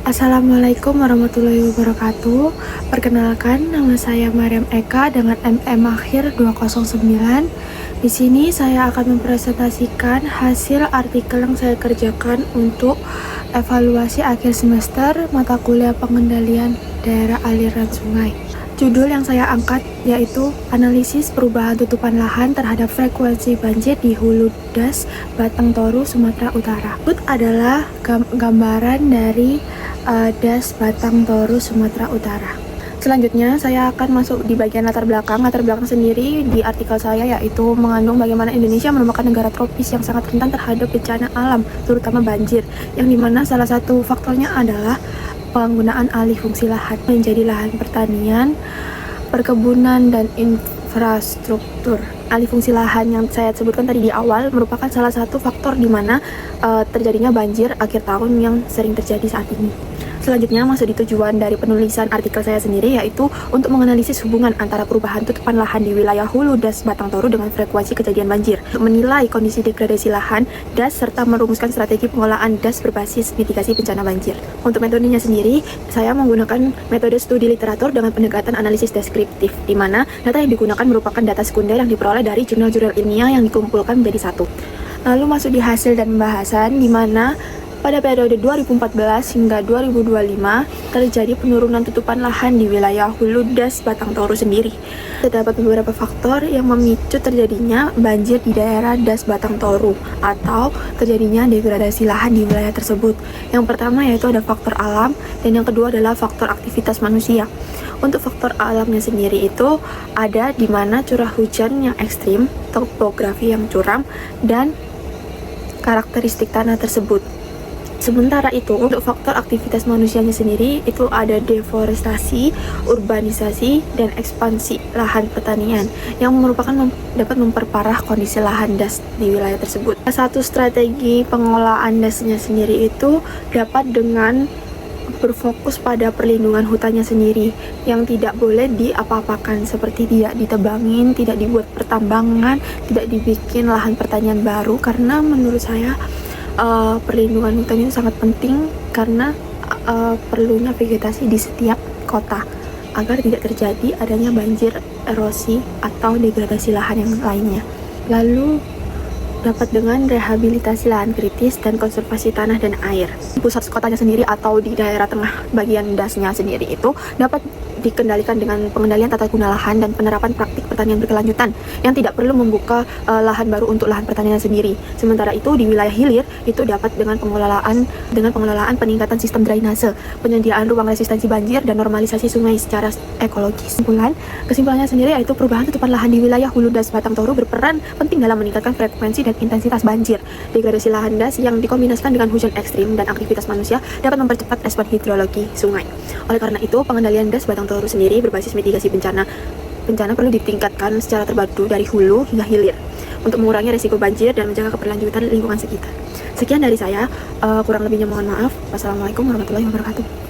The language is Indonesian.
Assalamualaikum warahmatullahi wabarakatuh. Perkenalkan, nama saya Mariam Eka dengan MM akhir 209. Di sini saya akan mempresentasikan hasil artikel yang saya kerjakan untuk evaluasi akhir semester mata kuliah pengendalian daerah aliran sungai. Judul yang saya angkat yaitu analisis perubahan tutupan lahan terhadap frekuensi banjir di Hulu Das Batang Toru, Sumatera Utara. Itu adalah gambaran dari Das Batang Toru, Sumatera Utara. Selanjutnya saya akan masuk di bagian latar belakang. Latar belakang sendiri di artikel saya yaitu mengandung bagaimana Indonesia merupakan negara tropis yang sangat rentan terhadap bencana alam, terutama banjir, yang dimana salah satu faktornya adalah penggunaan alih fungsi lahan menjadi lahan pertanian, perkebunan, dan infrastruktur. Alih fungsi lahan yang saya sebutkan tadi di awal merupakan salah satu faktor di mana terjadinya banjir akhir tahun yang sering terjadi saat ini. Selanjutnya masuk di tujuan dari penulisan artikel saya sendiri, yaitu untuk menganalisis hubungan antara perubahan tutupan lahan di wilayah Hulu Das Batang Toru dengan frekuensi kejadian banjir, untuk menilai kondisi degradasi lahan das serta merumuskan strategi pengolahan das berbasis mitigasi bencana banjir. Untuk metodenya sendiri, saya menggunakan metode studi literatur dengan pendekatan analisis deskriptif, di mana data yang digunakan merupakan data sekunder yang diperoleh dari jurnal-jurnal ilmiah yang dikumpulkan menjadi satu. Lalu masuk di hasil dan pembahasan, di mana pada periode 2014 hingga 2025 terjadi penurunan tutupan lahan di wilayah Hulu Das Batang Toru sendiri. Terdapat beberapa faktor yang memicu terjadinya banjir di daerah Das Batang Toru atau terjadinya degradasi lahan di wilayah tersebut. Yang pertama yaitu ada faktor alam, dan yang kedua adalah faktor aktivitas manusia. Untuk faktor alamnya sendiri itu ada di mana curah hujan yang ekstrim, topografi yang curam, dan karakteristik tanah tersebut. Sementara itu, untuk faktor aktivitas manusianya sendiri itu ada deforestasi, urbanisasi, dan ekspansi lahan pertanian yang merupakan dapat memperparah kondisi lahan das di wilayah tersebut. Satu strategi pengelolaan dasnya sendiri itu dapat dengan berfokus pada perlindungan hutannya sendiri yang tidak boleh diapa-apakan, seperti tidak ditebangin, tidak dibuat pertambangan, tidak dibikin lahan pertanian baru, karena menurut saya perlindungan hutan itu sangat penting karena perlunya vegetasi di setiap kota agar tidak terjadi adanya banjir, erosi, atau degradasi lahan yang lainnya. Lalu dapat dengan rehabilitasi lahan kritis dan konservasi tanah dan air. Di pusat kotanya sendiri atau di daerah tengah bagian dasnya sendiri itu dapat dikendalikan dengan pengendalian tata guna lahan dan penerapan praktik pertanian berkelanjutan yang tidak perlu membuka lahan baru untuk lahan pertanian sendiri. Sementara itu di wilayah hilir itu dapat dengan pengelolaan peningkatan sistem drainase, penyediaan ruang resistensi banjir, dan normalisasi sungai secara ekologis. Kesimpulannya sendiri yaitu perubahan tutupan lahan di wilayah Hulu Das Batang Toru berperan penting dalam meningkatkan frekuensi dan intensitas banjir. Degradasi lahan das yang dikombinasikan dengan hujan ekstrim dan aktivitas manusia dapat mempercepat respon hidrologi sungai. Oleh karena itu, pengendalian das Batang Toru sendiri berbasis mitigasi bencana perlu ditingkatkan secara terpadu dari hulu hingga hilir untuk mengurangi risiko banjir dan menjaga keberlanjutan lingkungan sekitar. Sekian dari saya, kurang lebihnya mohon maaf. Wassalamualaikum warahmatullahi wabarakatuh.